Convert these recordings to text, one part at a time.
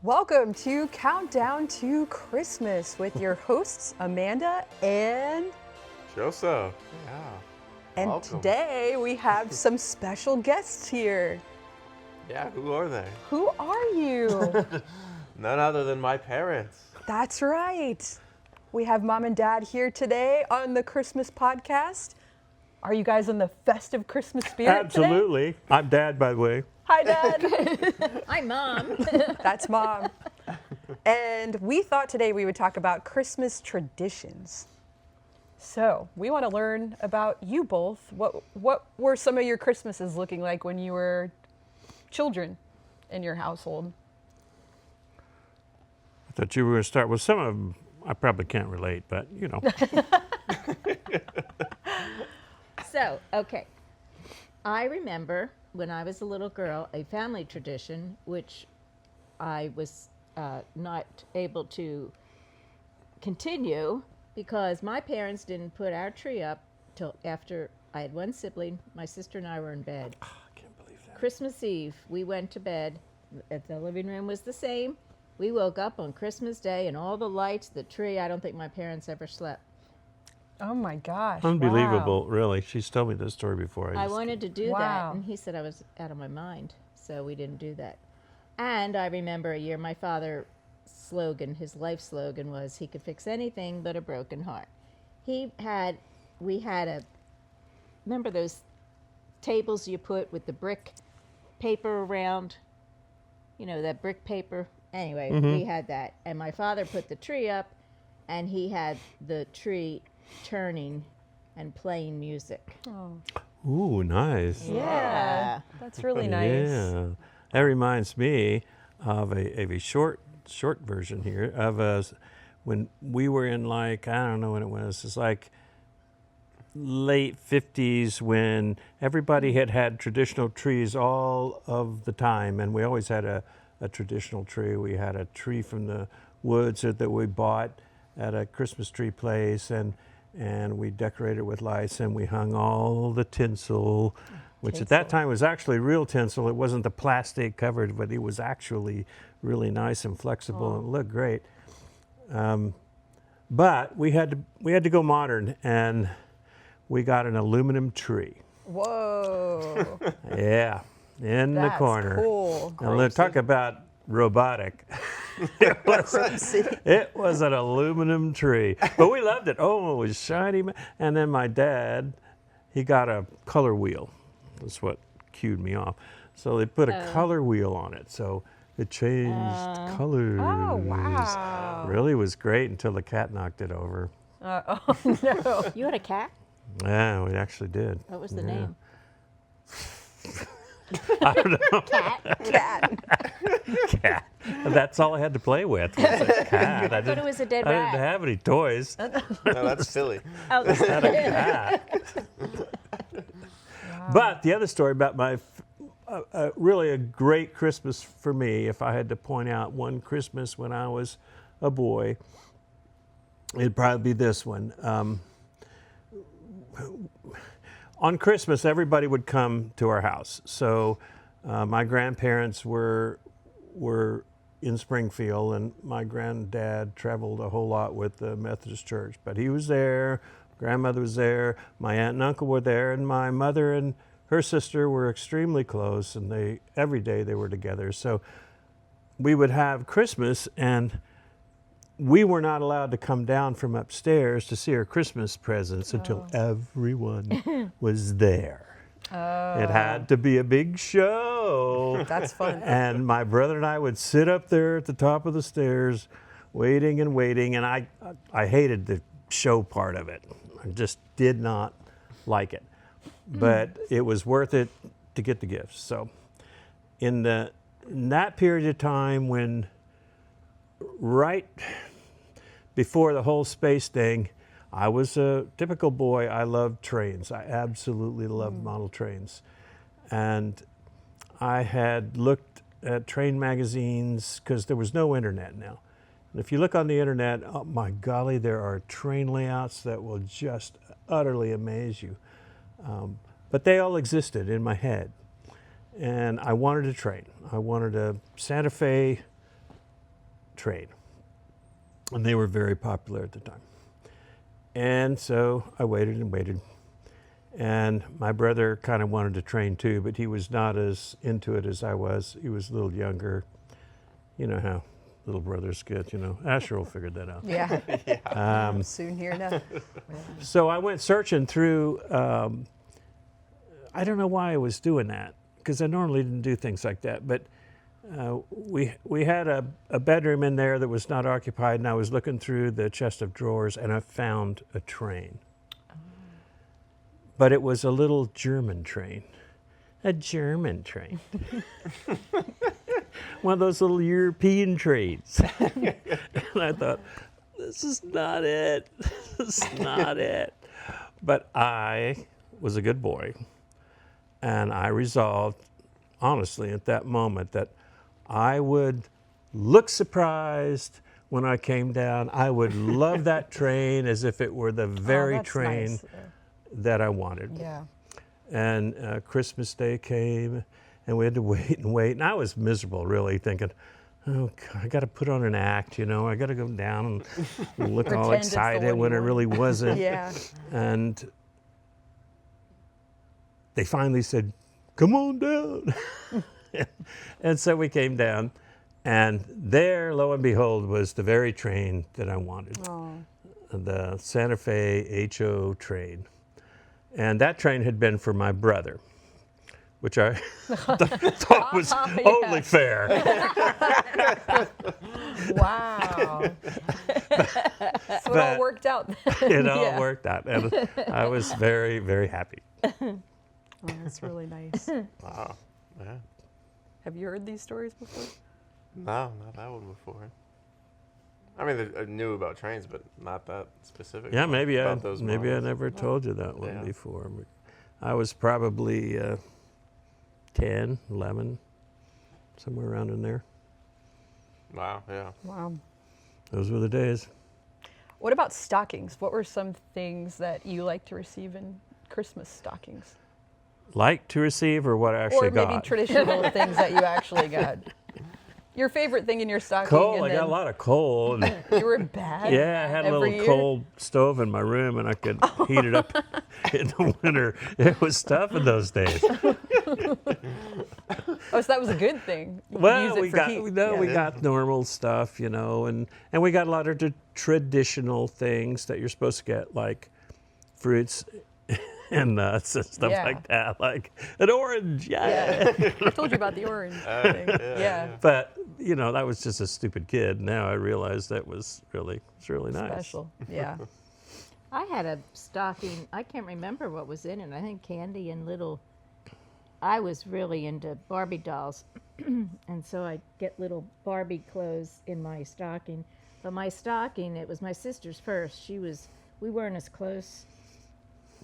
Welcome to Countdown to Christmas with your hosts, Amanda and Joseph. Yeah. Welcome. Today we have some special guests here. Yeah, who are they? Who are you? None other than my parents. That's right. We have Mom and Dad here today on the Christmas podcast. Are you guys in the festive Christmas spirit Absolutely. today? I'm Dad, by the way. Hi, Dad. Hi, Mom. That's Mom. And we thought today we would talk about Christmas traditions. So we want to learn about you both. What were some of your Christmases looking like when you were children in your household? I thought you were going to start with some of them. I probably can't relate, but you know. So, okay. I remember when I was a little girl, a family tradition, which I was not able to continue because my parents didn't put our tree up till after I had one sibling. My sister and I were in bed. I can't believe that. Christmas Eve, we went to bed. The living room was the same. We woke up on Christmas Day and all the lights, the tree. I don't think my parents ever slept. Oh my gosh. Unbelievable, Wow. really. She's told me this story before. I wanted to do Wow. that, and he said I was out of my mind, so we didn't do that. And I remember a year my father slogan, his life slogan was he could fix anything but a broken heart. We had remember those tables you put with the brick paper around, you know, that brick paper? Anyway, we had that. And my father put the tree up, and he had the tree turning and playing music. Oh. Ooh, nice. Yeah. That's really nice. Yeah. That reminds me of a short version here of us when we were in, like, I don't know when it was. It's like late 50s when everybody had traditional trees all of the time, and we always had a traditional tree. We had a tree from the woods that we bought at a Christmas tree place, and we decorated with lights, and we hung all the tinsel, which at that time was actually real tinsel. It wasn't the plastic covered, but it was actually really nice and flexible and looked great. But we had to go modern, and we got an aluminum tree. Whoa. Yeah, in the That's corner. cool. Now, let's talk about robotic. It was an aluminum tree, but we loved it. Oh, it was shiny. And then my dad, he got a color wheel. That's what cued me off. So they put a color wheel on it, so it changed colors. Oh, wow. Really was great until the cat knocked it over. Oh, no. You had a cat? Yeah, we actually did. What was the name? I don't know. Cat. Cat. That's all I had to play with was a cat. I thought it was a dead I rat. didn't have any toys. No, that's Philly. Oh, I had a cat. But the other story about my really a great Christmas for me, if I had to point out one Christmas when I was a boy, it'd probably be this one. On Christmas, everybody would come to our house. So my grandparents were in Springfield, and my granddad traveled a whole lot with the Methodist Church. But he was there, grandmother was there, my aunt and uncle were there, and my mother and her sister were extremely close, and every day they were together. So we would have Christmas, and we were not allowed to come down from upstairs to see our Christmas presents until everyone was there. It had to be a big show. That's fun. And my brother and I would sit up there at the top of the stairs waiting, and I hated the show part of it. I just did not like it. But it was worth it to get the gifts. So in that period of time when right before the whole space thing, I was a typical boy. I loved trains. I absolutely loved model trains. And I had looked at train magazines because there was no internet now. And if you look on the internet, oh my golly, there are train layouts that will just utterly amaze you. But they all existed in my head. And I wanted a train. I wanted a Santa Fe train. And they were very popular at the time. And so I waited and waited. And my brother kind of wanted to train too, but he was not as into it as I was. He was a little younger. You know how little brothers get, you know. Asher will figure that out. Yeah. Soon here enough. So I went searching through, I don't know why I was doing that, because I normally didn't do things like that, but we had a bedroom in there that was not occupied, and I was looking through the chest of drawers, and I found a train. But it was a little German train. A German train. One of those little European trains. And I thought, this is not it. This is not it. But I was a good boy, and I resolved, honestly, at that moment, that I would look surprised when I came down. I would love that train as if it were the very that's train nice. that I wanted. Yeah. And Christmas Day came, and we had to wait and wait. And I was miserable, really, thinking, oh, God, I got to put on an act, you know. I got to go down and look all Pretend it's the excited one when you it want. really wasn't. Yeah. And they finally said, come on down. And so we came down, and there, lo and behold, was the very train that I wanted. Oh. The Santa Fe HO train. And that train had been for my brother, which I thought was only fair. Wow. So it all worked out. It all Yeah. worked out, and I was very, very happy. Oh, that's really nice. Wow. Yeah. Have you heard these stories before? No, not that one before. I mean, I knew about trains, but not that specific. Yeah, one, maybe I about those models. never told you that one Yeah. before. I was probably 10, 11, somewhere around in there. Wow, yeah. Wow. Those were the days. What about stockings? What were some things that you like to receive in Christmas stockings? Like to receive, or what I actually Or maybe got? traditional things that you actually got. Your favorite thing in your stocking. Coal. and I got a then lot of coal. And You were bad. yeah, I had a every little year? coal stove in my room, and I could heat it up in the winter. It was tough in those days. Oh, so that was a good thing. You Well, use it we for got heat. we got normal stuff, you know, and we got a lot of the traditional things that you're supposed to get, like fruits and nuts and stuff Yeah. like that, like an orange. Yeah. I told you about the orange thing. Yeah. But you know, that was just a stupid kid. Now I realize that was really nice. Special. Yeah. I had a stocking. I can't remember what was in it. I think candy and little. I was really into Barbie dolls, and so I'd get little Barbie clothes in my stocking. But my stocking, it was my sister's first. We weren't as close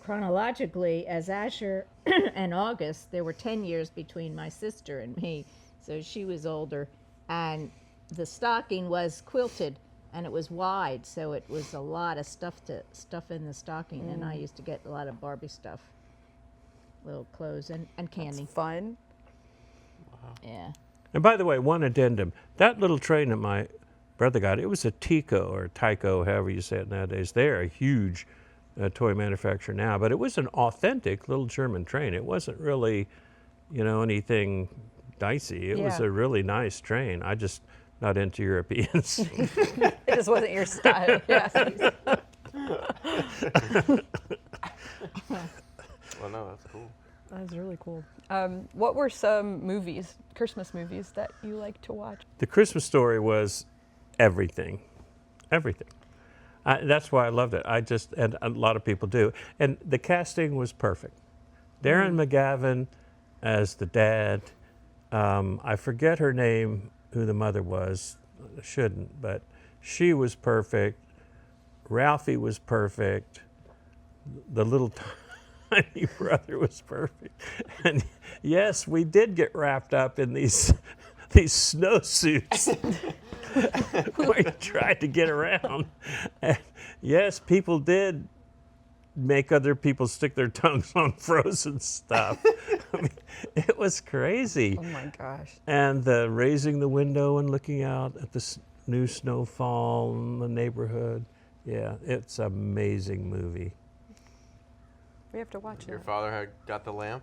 chronologically as Asher and August. There were 10 years between my sister and me, so she was older. And the stocking was quilted, and it was wide, so it was a lot of stuff in the stocking. And I used to get a lot of Barbie stuff, little clothes and candy. Fun. Yeah. And by the way, one addendum: that little train that my brother got, it was a Tico or Tyco, however you say it nowadays. They're a huge toy manufacturer now, but it was an authentic little German train. It wasn't really, you know, anything dicey. It was Yeah. a really nice train. I just not into Europeans. It just wasn't your style. Yeah. Well, no, that's cool. That was really cool. What were some movies, Christmas movies, that you like to watch? The Christmas Story was everything, everything. That's why I loved it. And a lot of people do. And the casting was perfect. Darren McGavin as the dad. I forget her name, who the mother was. I shouldn't, but she was perfect. Ralphie was perfect. The little tiny brother was perfect. And yes, we did get wrapped up in these snowsuits. We tried to get around. And yes, people did make other people stick their tongues on frozen stuff. I mean, it was crazy. Oh my gosh. And raising the window and looking out at the new snowfall in the neighborhood. Yeah, it's an amazing movie. We have to watch Your it. father had got the lamp.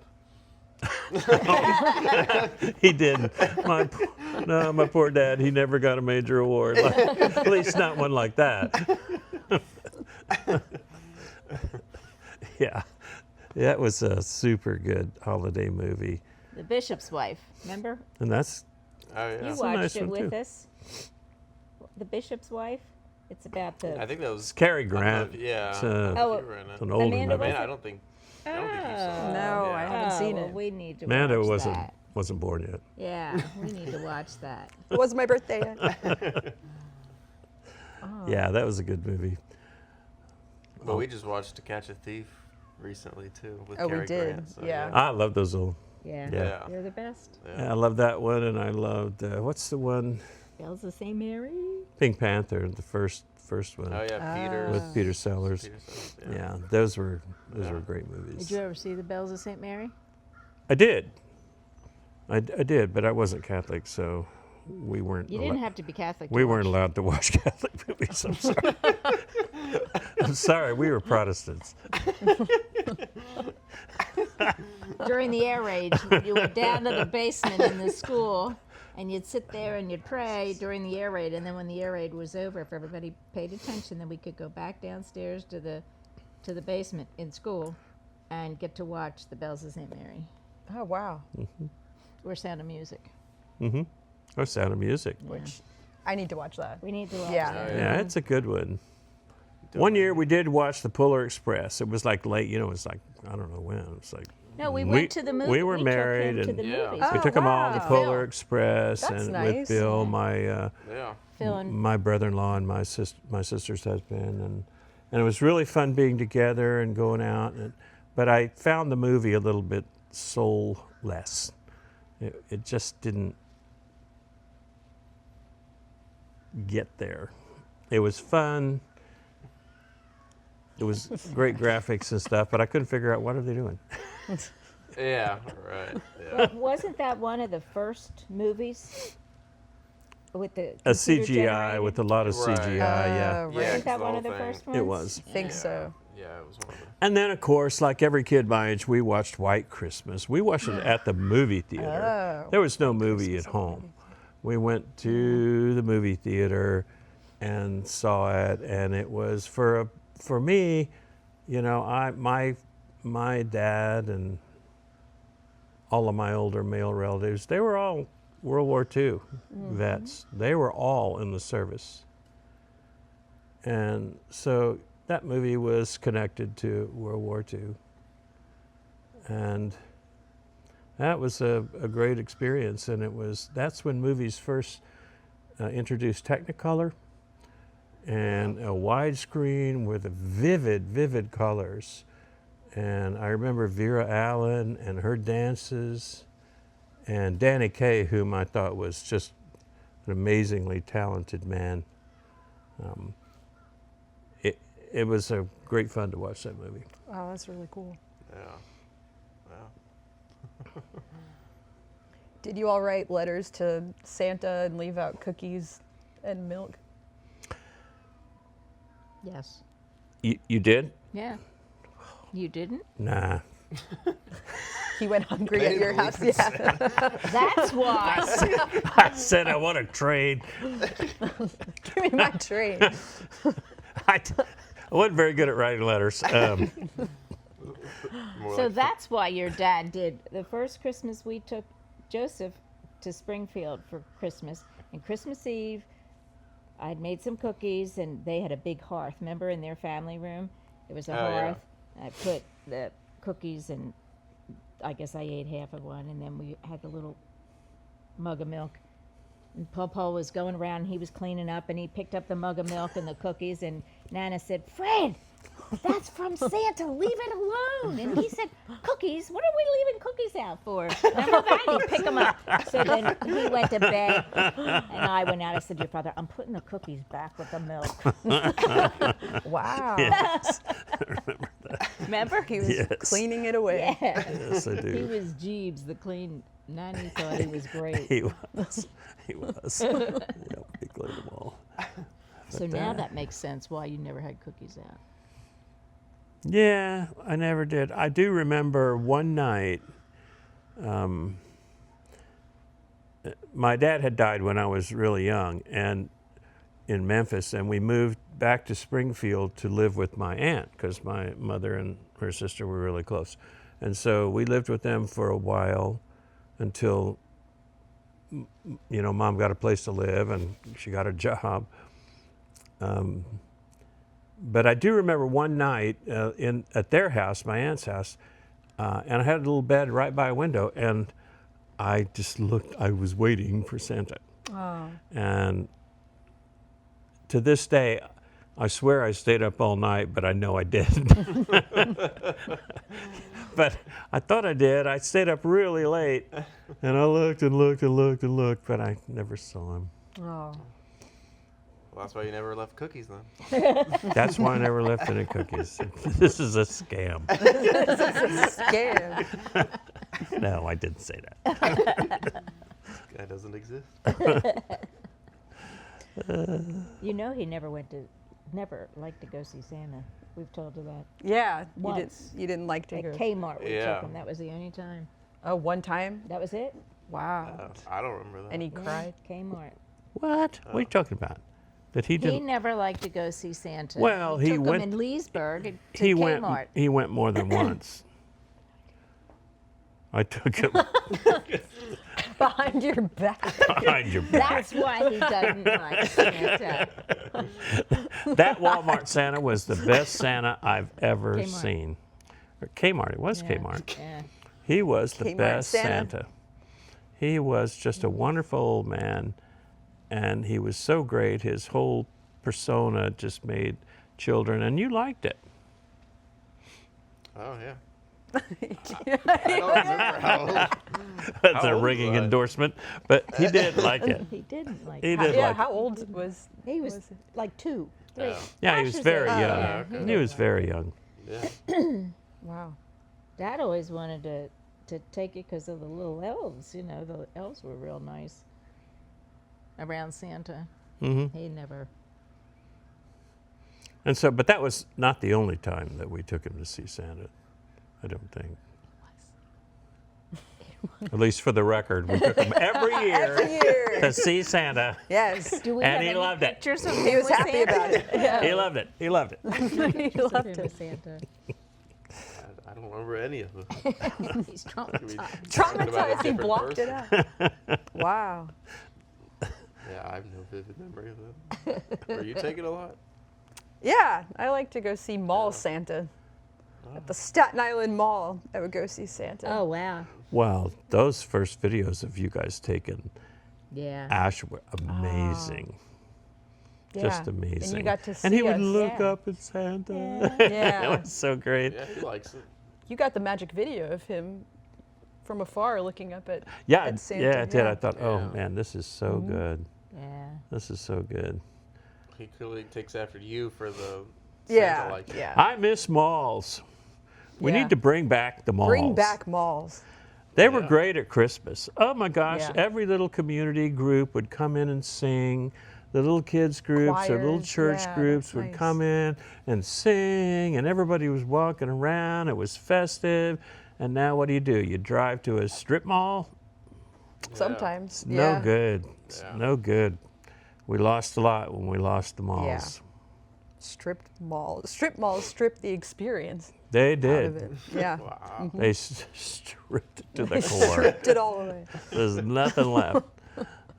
He didn't. My poor dad, he never got a major award. At least not one like that. Yeah, that was a super good holiday movie. The Bishop's Wife, remember? And that's, Oh yeah. You a watched nice it one, with too. us. The Bishop's Wife. It's about the. I think that was it's Cary I don't know Grant. if- yeah. It's, I don't know Oh, if you were in it's it. an older Amanda movie. Man, was- I don't think you saw it. No, I haven't seen well, it. we need to Amanda watch wasn't that. wasn't born yet. Yeah, we need to watch that. It wasn't my birthday yet. Yeah, that was a good movie. But we just watched To Catch a Thief recently too with Oh, we Cary did, Grant. So, yeah. I love those old. Yeah, Yeah. they're the best. Yeah, I love that one, and I loved what's the one? Bells of St. Mary. Pink Panther, the first one Oh yeah, Peter. with Peter Sellers. Peter Sellers, Yeah, those were Yeah. great movies. Did you ever see the Bells of St. Mary? I did. I did, but I wasn't Catholic, so we weren't. You didn't have to be Catholic. To We weren't watch. allowed to watch Catholic movies. I'm sorry. I'm sorry. We were Protestants. During the air raid, you went down to the basement in the school, and you'd sit there and you'd pray during the air raid. And then when the air raid was over, if everybody paid attention, then we could go back downstairs to the basement in school, and get to watch the Bells of St. Mary Oh, wow. or Sound of Music. Mm-hmm. Or Sound of Music. Which I need to watch that. We need to watch Yeah. that. Yeah, it's a good one. One year we did watch the Polar Express. It was like late, it was like, I don't know when. It was like, No, we went to the movie. we were married took him and to the Yeah. movies. we Oh, took them all to wow. Polar Express That's and nice. with Bill, my Yeah. Phil and my brother-in-law and my sister's husband, and it was really fun being together and going out. But I found the movie a little bit soulless. It just didn't get there. It was fun. It was great graphics and stuff, but I couldn't figure out what are they doing. Yeah. Right. Yeah. But wasn't that one of the first movies with the A computer CGI generated? with a lot of Right. CGI, yeah. Right. Yeah, Isn't 'cause that the one whole of the thing- first ones? It was. Think so. Yeah, it was one of them. And then, of course, like every kid my age, we watched White Christmas. We watched it at the movie theater. Oh. There was no movie at home. We went to the movie theater and saw it, and it was for me, my dad and all of my older male relatives, they were all World War II vets. They were all in the service. And so that movie was connected to World War II. And that was a great experience. And that's when movies first introduced Technicolor and a widescreen with vivid colors. And I remember Vera Allen and her dances, and Danny Kaye, whom I thought was just an amazingly talented man. It was a great fun to watch that movie. Oh, that's really cool. Yeah. Wow. Did you all write letters to Santa and leave out cookies and milk? Yes. You did? Yeah. You didn't? Nah. He went hungry at They your believe house. it's- Yeah. That's why. I said I want to trade. Give me my trade. I wasn't very good at writing letters. More So like that's why your dad did. The first Christmas we took Joseph to Springfield for Christmas. And Christmas Eve, I'd made some cookies, and they had a big hearth. Remember, in their family room? There was a Oh, yeah. hearth. I put the cookies, and I guess I ate half of one, and then we had the little mug of milk. And Paul was going around, and he was cleaning up, and he picked up the mug of milk and the cookies, and Nana said, "Fred, that's from Santa, leave it alone." And he said, "Cookies? What are we leaving cookies out for?" Remember that? He'd pick them up. So then he went to bed, and I went out. I said, "Your father, I'm putting the cookies back with the milk." Wow. Yes. Remember? He was Yes. cleaning it away. Yeah. Yes, I He do. was Jeeves, the clean. Nanny thought he was great. He was. He was. Yep, he cleaned them all. So now that makes sense why you never had cookies out. Yeah, I never did. I do remember one night, my dad had died when I was really young and in Memphis, and we moved back to Springfield to live with my aunt because my mother and her sister were really close. And so we lived with them for a while until, Mom got a place to live and she got a job. But I do remember one night at their house, my aunt's house, and I had a little bed right by a window, and I just looked, I was waiting for Santa. Oh. And to this day, I swear I stayed up all night, but I know I didn't. But I thought I did. I stayed up really late, and I looked and looked and looked and looked, but I never saw him. Oh. Well, that's why you never left cookies then. That's why I never left any cookies. This is a scam. Scam. No, I didn't say that. This guy doesn't exist. You know he never liked to go see Santa. We've told her that. Yeah. Once. You didn't like to At go. Kmart we Yeah. took him. That was the only time. Oh, one time? That was it. Wow. I don't remember that. And he Yeah, cried. Kmart. What? What are you talking about? That he He didn't? never liked to go see Santa. Well, we he took went- him in Leesburg to He Kmart. went more than once. I took him Behind your back. behind your back. That's why he doesn't like Santa. That Walmart Santa was the best Santa I've ever Kmart. seen. Or Kmart, it was Yeah. Kmart. Yeah. He was the Kmart best Santa. Santa. He was just a wonderful old man, and he was so great. His whole persona just made children, and you liked it. Oh, yeah. I don't remember how old. That's How a old ringing was I? endorsement, but he did like it. He didn't like He it. did Yeah, like how it. old was He was it? like 2, 3. Yeah. Yeah, he Ash was was very eight. young. Yeah, okay. He was very young. Yeah. Wow. Dad always wanted to take it because of the little elves. You know, the elves were real nice around Santa. Hmm. He never. And so, but that was not the only time that we took him to see Santa, I don't think. At least for the record, we took him every year Every year. to see Santa. Yes. Do we And have he any loved it. pictures of He him was with happy Santa? about it. Yeah. He loved it. He loved it. He Pictures of loved him it. with Santa. I don't remember any of them. He's We traumatized. talked about a Traumatized. He different blocked it person. out. Wow. Yeah, I have no vivid memory of that. Were you taking a lot? Yeah, I like to go see Mall Santa. At the Staten Island Mall, I would go see Santa. Oh, wow. Wow, those first videos of you guys taking Yeah. Ash were amazing. Just Yeah. amazing. And you got to see And he would us. look Yeah. up at Santa. Yeah. It was so great. Yeah, he likes it. You got the magic video of him from afar looking up at, Yeah, at Santa. yeah, it did. I thought, oh Yeah. man, this is so good. Yeah. This is so good. He clearly takes after you for the Yeah, Santa like. yeah. I miss malls. We Yeah. need to bring back the malls. Bring back malls. They were Yeah. great at Christmas. Oh my gosh, Yeah. every little community group would come in and sing. The little kids groups or little Choirs, church yeah, groups that's would nice. come in and sing, and everybody was walking around. It was festive. And now what do? You drive to a strip mall? Sometimes. No yeah. good. It's Yeah. no good. We lost a lot when we lost the malls. Strip malls strip the experience They out of did. it. Yeah. Wow. They stripped it to the core. Stripped it all away. There's nothing left.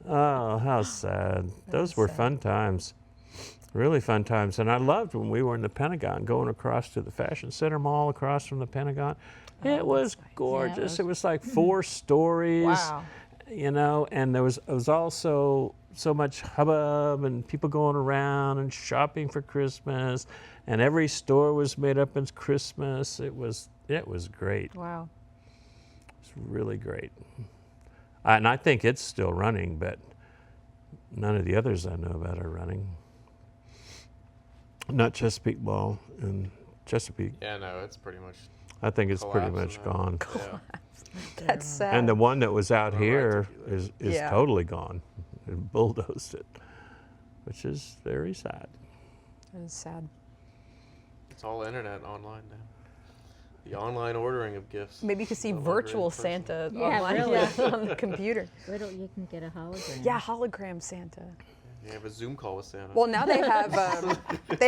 Oh, how sad. Those were sad. fun times. Really fun times. And I loved when we were in the Pentagon, going across to the Fashion Center Mall across from the Pentagon. It was gorgeous. Yeah, It was like 4 stories. Wow. You know, and it was also so much hubbub and people going around and shopping for Christmas, and every store was made up in Christmas. It was great. Wow. It's really great. And I think it's still running, but none of the others I know about are running. Not Chesapeake Mall and Chesapeake. Yeah, no, it's pretty much. I think it's pretty much collapsing gone. now. Yeah. That's sad. And the one that was out Well, I here took you there. is Yeah. totally gone. It bulldozed it. which is very sad. That is sad. It's all internet online now. The online ordering of gifts. Maybe you could see no longer in virtual person. Santa Yeah, online really. on the computer. Little, you can get a hologram. Yeah, hologram Santa. You have a Zoom call with Santa. Well, now they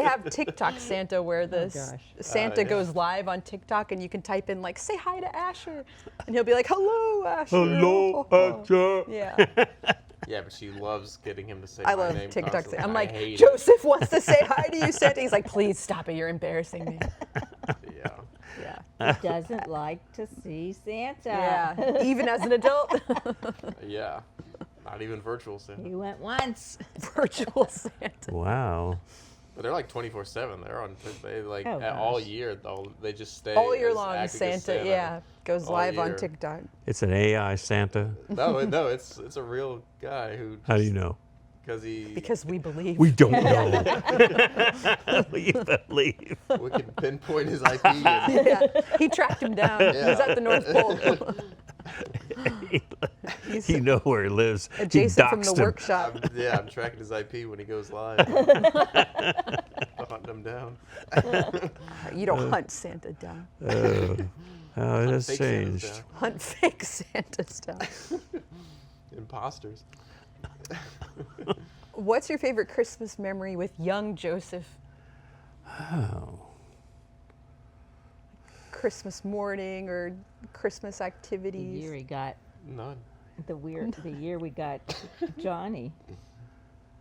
have TikTok Santa where the gosh. Santa Yeah. goes live on TikTok and you can type in like say hi to Asher and he'll be like hello Asher. Hello, Asher. Yeah, yeah, but she loves getting him to say I my love name TikTok. constantly. I'm I like hate Joseph wants to say hi to you Santa. He's like please stop it. You're embarrassing me. it. Yeah. Yeah, He doesn't like to see Santa. yeah. Even as an adult, Yeah. Not even virtual Santa. He went once. virtual Santa. Wow. But they're like 24/7. They're on. They like Oh, all gosh. year. They just stay All year as long, active as Santa, yeah, goes all live on year. TikTok. It's an AI Santa. No, it's a real guy who. How do you know? Because we believe. We don't know. We believe. we can pinpoint his IP. And, Yeah, he tracked him down. He's Yeah. at the North Pole. He's You know where he lives. He adjacent from the doxed him. workshop. I'm tracking his IP when he goes live. Hunting him down. You don't hunt Santa down. Oh, it has Fake Santas changed. down. Hunt fake Santas down. Imposters. What's your favorite Christmas memory with young Joseph? Oh. Christmas morning or Christmas The activities? year he got None. the year we got Johnny.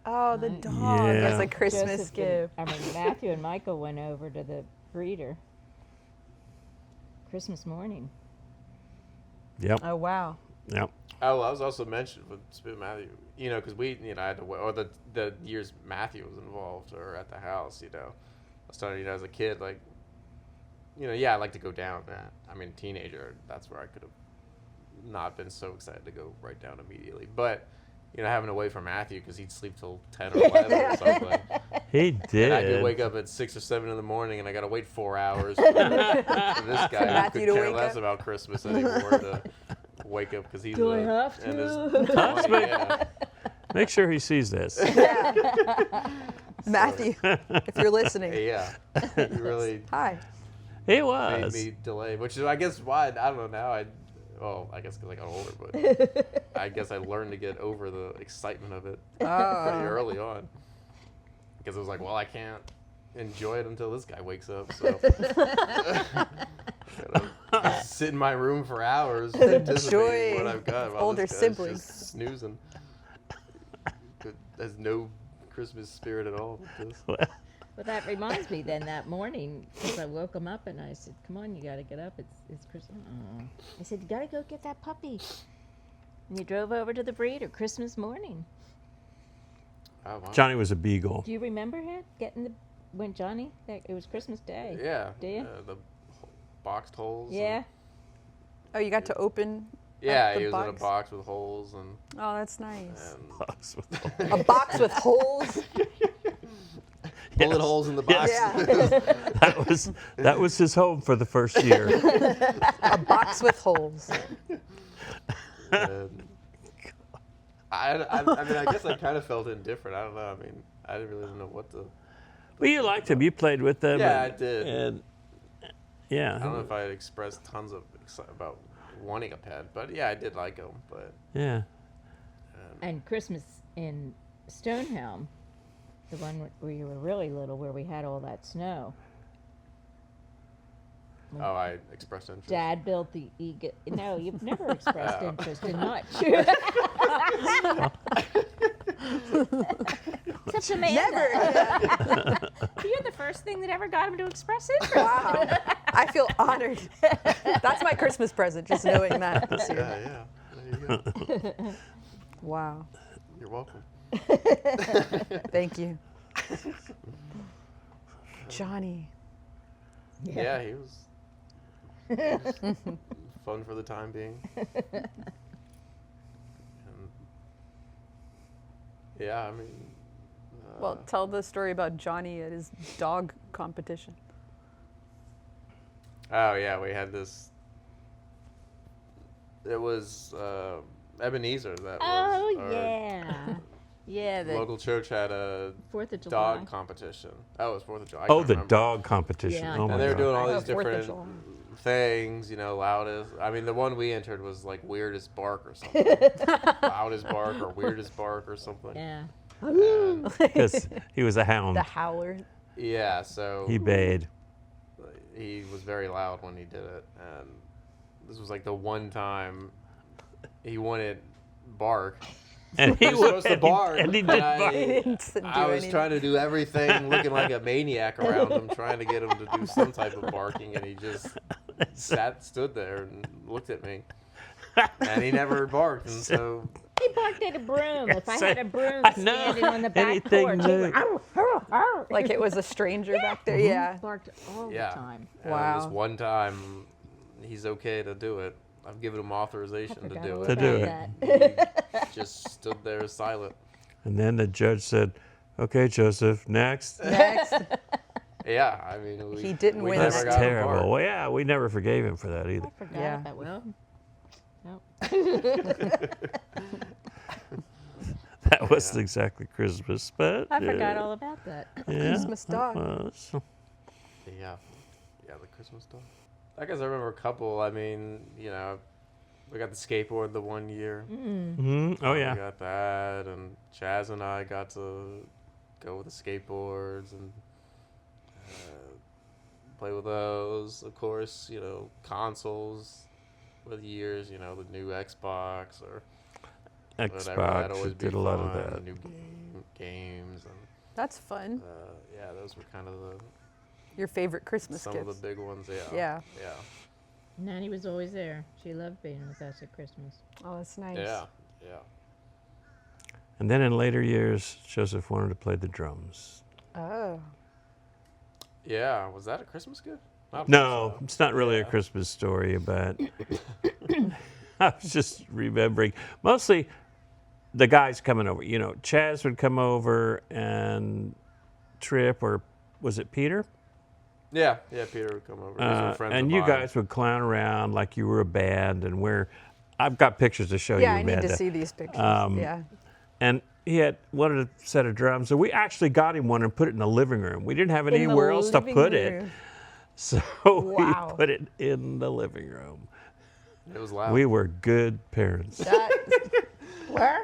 Oh, the dog Yeah. as a Christmas Joseph gift. Matthew and Michael went over to the breeder Christmas morning. Yep. Oh, wow. Yep. Oh, I was also mentioned with Matthew, because I had to wait, or the years Matthew was involved or at the house, I was telling as a kid, like, I like to go down that. I mean, teenager, that's where I could have not been so excited to go right down immediately. But, having to wait for Matthew because he'd sleep till 10 or 11 or something. He And I could did. wake up at 6 or 7 in the morning and I got to wait 4 hours for this guy who Matthew could to care wake less up. about Christmas anymore to wake up because he's Do I have and his to? yeah. Make sure he sees this. Matthew, if you're listening, Yeah, he really hi. He made was. me delay, which is I guess why I don't know now. I guess because I got older, but I guess I learned to get over the excitement of it pretty early on. Because it was like, well, I can't enjoy it until this guy wakes up. So gotta sit in my room for hours, anticipating joy what I've got. of while older this guy's siblings. just snoozing. There's no Christmas spirit at all with this. Well, that reminds me. Then that morning, because I woke him up and I said, "Come on, you got to get up. It's Christmas." I said, "You got to go get that puppy." And you drove over to the breeder Christmas morning. Oh, wow. Johnny was a beagle. Do you remember him when Johnny? It was Christmas Day. Yeah. Do you? The boxed holes. and- Yeah. Oh, you got to open Yeah, the he was in a box? box with holes and. Oh, that's nice. Box with A box with holes? Bullet holes in the box. Yeah. that was his home for the first year. A box with holes. And I mean, I guess I kind of felt indifferent. I don't know. I mean, I didn't really know what to. Well, you liked him. You played with them. Yeah, and- I did. And yeah. I don't know if I had expressed tons of about wanting a pet, but yeah, I did like him. But Yeah. And Christmas in Stonehelm, the one where you were really little, where we had all that snow. oh, I expressed interest. Dad built the eagle. No, you've never expressed interest in much. Except Amanda. Never. You're the first thing that ever got him to express interest. Wow. I feel honored. That's my Christmas present, just knowing that this year. Yeah. There you go. Wow. You're welcome. Thank you. Johnny. Yeah, he was fun for the time being. And yeah, I mean. Well, tell the story about Johnny at his dog competition. Oh yeah, we had this. It was Ebenezer that was. Oh our- yeah. Yeah, the local church had a 4th of July. dog competition. Oh, it was 4th of July. I Oh, can't the remember. dog competition. Yeah, Oh my And they were God. doing all Oh, these 4th of different July. things, loudest. I mean, the one we entered was like weirdest bark or something. Loudest bark or weirdest bark or something. Yeah. And, Because he was a hound. The howler. yeah, so He bayed. he was very loud when he did it. And this was like the one time he wanted bark. And He was supposed to bark. And he and did I- bark. He didn't do I was anything. trying to do everything, looking like a maniac around him, trying to get him to do some type of barking, and he just stood there and looked at me. And he never barked, and so He barked at a broom. If I had a broom I know. standing on the back Anything porch, he new. would, Like it was a stranger back there. Yeah. barked all yeah. the time. And Wow. this one time, he's okay to do it. I've given him authorization to Forgot do all it. To do about it. that. He just stood there silent. And then the judge said, "Okay, Joseph, next." Next. Yeah, I mean, He didn't we win never That's that got him terrible. bark. Well, yeah, we never forgave him for that either. I forgot Yeah. about well. Nope. That wasn't exactly Christmas, but I forgot all about that. yeah, Christmas dog. was. Yeah, the Christmas dog. I guess I remember a couple. I mean, we got the skateboard the one year. Mhm. Oh We yeah. got that, and Chaz and I got to go with the skateboards and play with those. Of course, consoles with years. The new Xbox or whatever. That'd Xbox always it be did a lot of fun, that. New games, and That's fun. yeah, those were kind of Your favorite Christmas some gifts. of the big ones. Yeah. Yeah. Yeah. Nanny was always there. She loved being with us at Christmas. Oh, that's nice. Yeah. Yeah. And then in later years, Joseph wanted to play the drums. Oh. Yeah. Was that a Christmas gift? I don't No, think so. it's not really a Yeah. Christmas story, but I was just remembering. Mostly the guys coming over. Chaz would come over and Trip, or was it Peter? Yeah. Peter would come over. These were friends And of you mine. guys would clown around like you were a band and I've got pictures to show Yeah, you, I need Amanda. to see these pictures. Yeah. And he wanted a set of drums. So we actually got him one and put it in the living room. We didn't have In the anywhere else to living put it. room. So Wow. we put it in the living room. It was loud. We were good parents. That, Where?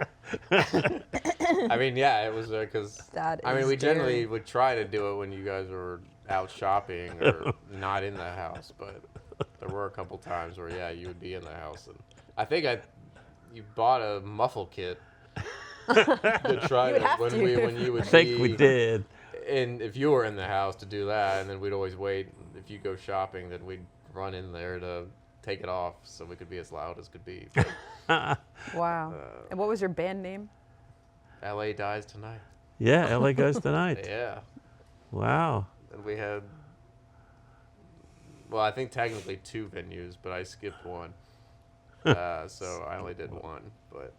I mean, yeah, it was because that I mean, is we generally scary. would try to do it when you guys were out shopping or not in the house, but there were a couple times where yeah, you would be in the house, and I think you bought a muffle kit to try You would to have when to. you would I think we be- did. And if you were in the house to do that, and then we'd always wait. If you go shopping, then we'd run in there to take it off so we could be as loud as could be. But Wow. And what was your band name? LA dies tonight. Yeah, LA Goes Tonight. Yeah. Wow. And we had, well, I think technically 2 venues, but I skipped one. So I only did one. But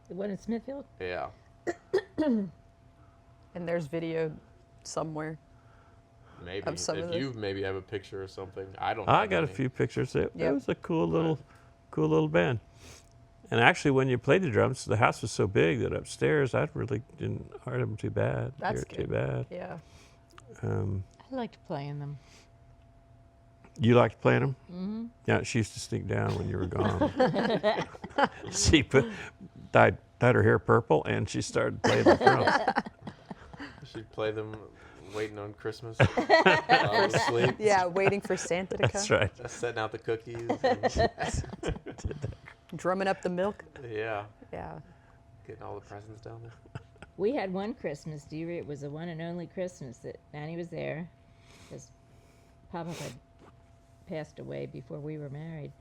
The one in Smithfield? yeah. And there's video somewhere. Maybe. Of some of If this. you maybe have a picture or something. I don't I have got a any. few pictures. It Yep. was a cool little band. And actually, when you played the drums, the house was so big that upstairs I really didn't hear them too bad. That's hear it too good. bad. Yeah. I liked playing them. You liked playing them? Mm-hmm. Yeah, she used to sneak down when you were gone. She dyed her hair purple, and she started playing the drums. She'd play them waiting on Christmas. While I was asleep. Yeah, waiting for Santa to come. That's right. Setting out the cookies. And, Drumming up the milk. yeah. Yeah. Getting all the presents down there. We had one Christmas, it was the one and only Christmas that Nanny was there, because Papa had passed away before we were married.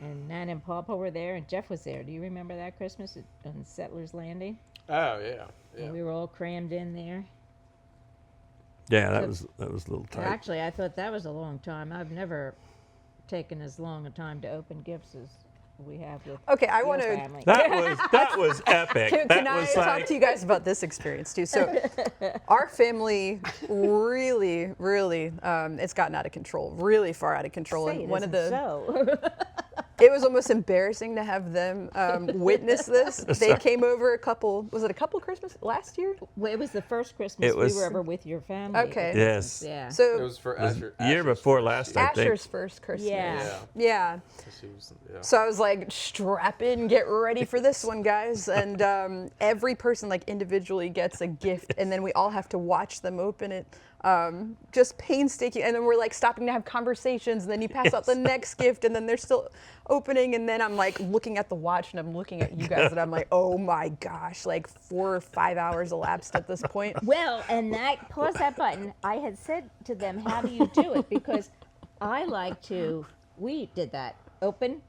And Nan and Papa were there, and Jeff was there. Do you remember that Christmas on Settlers Landing? Oh, yeah. Yeah. And we were all crammed in there. Yeah, that So- was a little tight. Actually, I thought that was a long time. I've never taken as long a time to open gifts as we have with Okay, I your want to. family. That was epic. Can that I was talk like, to you guys about this experience too? So, our family really, it's gotten out of control, really far out of control. Say And it one of isn't the so. It was almost embarrassing to have them witness this. They came over was it a couple Christmas last year? Well, it was the first Christmas we were ever with your family. Okay. Yes. Yeah. So It was for The Asher. year Asher's before first last, year. I think. Asher's first Christmas. Yeah. Yeah. So she was, yeah. So I was like, strap in, get ready for this one, guys. And every person like individually gets a gift, and then we all have to watch them open it. Just painstaking, and then we're like stopping to have conversations, and then you pass out the next gift, and then they're still opening, and then I'm like looking at the watch, and I'm looking at you guys, and I'm like, oh my gosh, like 4 or 5 hours elapsed at this point. Well, and pause that button. I had said to them, how do you do it? Because we did that. Open,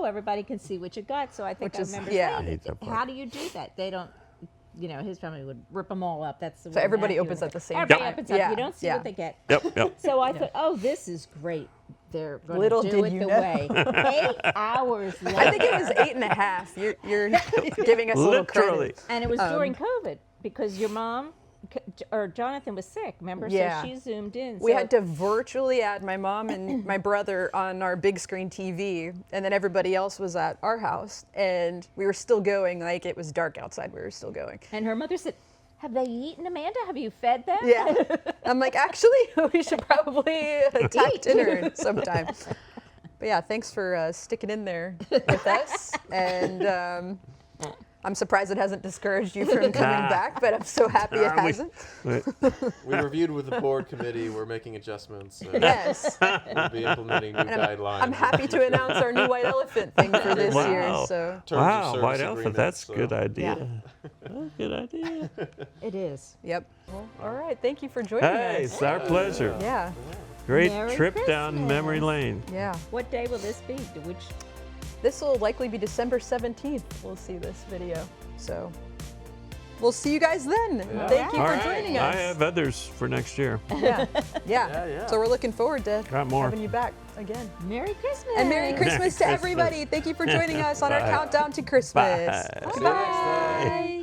everybody can see what you got. So I think Which I is- remember yeah. I saying, hate that part. how do you do that? They don't, his family would rip them all up. That's the So way everybody Matthew opens would. at the same Everybody time. opens up. Yeah, You don't see yeah. what they get. Yep. So I thought, this is great. They're going Little to do did it you the know. way. 8 hours later. I think it was 8.5. You're giving us a little Literally. credit. And it was during COVID because your mom or Jonathan was sick, remember? Yeah. So she zoomed in. We So- had to virtually add my mom and my brother on our big screen TV, and then everybody else was at our house, and we were still going. Like it was dark outside, we were still going. And her mother said, have they eaten, Amanda? Have you fed them? Yeah, I'm like, actually, we should probably attack dinner sometime. But yeah, thanks for sticking in there with us, and I'm surprised it hasn't discouraged you from coming back, but I'm so happy it hasn't. We reviewed with the board committee. We're making adjustments. Yes, We'll be implementing new guidelines. I'm happy to announce our new white elephant thing for this Wow. year. So Terms of Wow, service white elephant. agreements, That's a so- good idea. Yeah. Oh, good idea. It is. yep. Well, all right, thank you for joining Hey, us. it's our pleasure. Yeah, Great Merry trip down Christmas. memory lane. yeah. What day will this be? Which This will likely be December 17th. We'll see this video. So we'll see you guys then. Yeah. Thank you All for right. joining I us. have others for next year. Yeah. Yeah. So we're looking forward to Got more. having you back again. Merry Christmas. And Merry Christmas to Christmas. everybody. Thank you for joining us on our Bye. countdown to Christmas. Bye. See you next time. Bye.